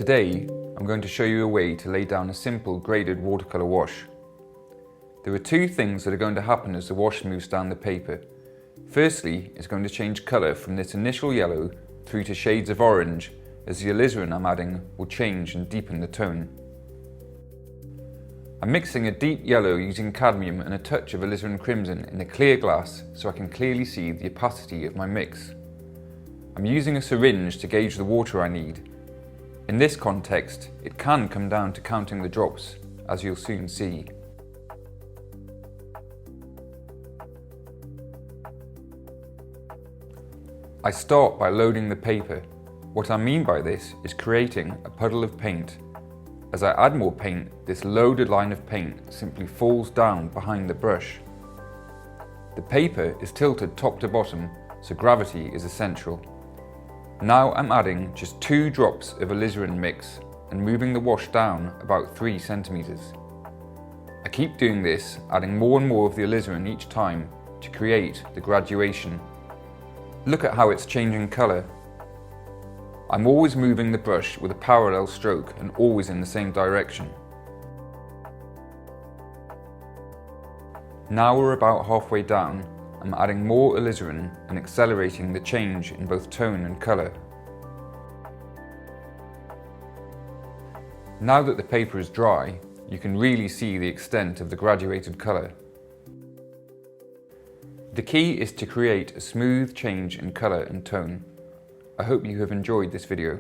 Today, I'm going to show you a way to lay down a simple graded watercolour wash. There are two things that are going to happen as the wash moves down the paper. Firstly, it's going to change colour from this initial yellow through to shades of orange, as the alizarin I'm adding will change and deepen the tone. I'm mixing a deep yellow using cadmium and a touch of Alizarin Crimson in a clear glass so I can clearly see the opacity of my mix. I'm using a syringe to gauge the water I need. In this context, it can come down to counting the drops, as you'll soon see. I start by loading the paper. What I mean by this is creating a puddle of paint. As I add more paint, this loaded line of paint simply falls down behind the brush. The paper is tilted top to bottom, so gravity is essential. Now I'm adding just 2 drops of alizarin mix and moving the wash down about 3 centimeters. I keep doing this, adding more and more of the alizarin each time to create the graduation. Look at how it's changing colour. I'm always moving the brush with a parallel stroke and always in the same direction. Now we're about halfway down. I'm adding more alizarin and accelerating the change in both tone and colour. Now that the paper is dry, you can really see the extent of the graduated colour. The key is to create a smooth change in colour and tone. I hope you have enjoyed this video.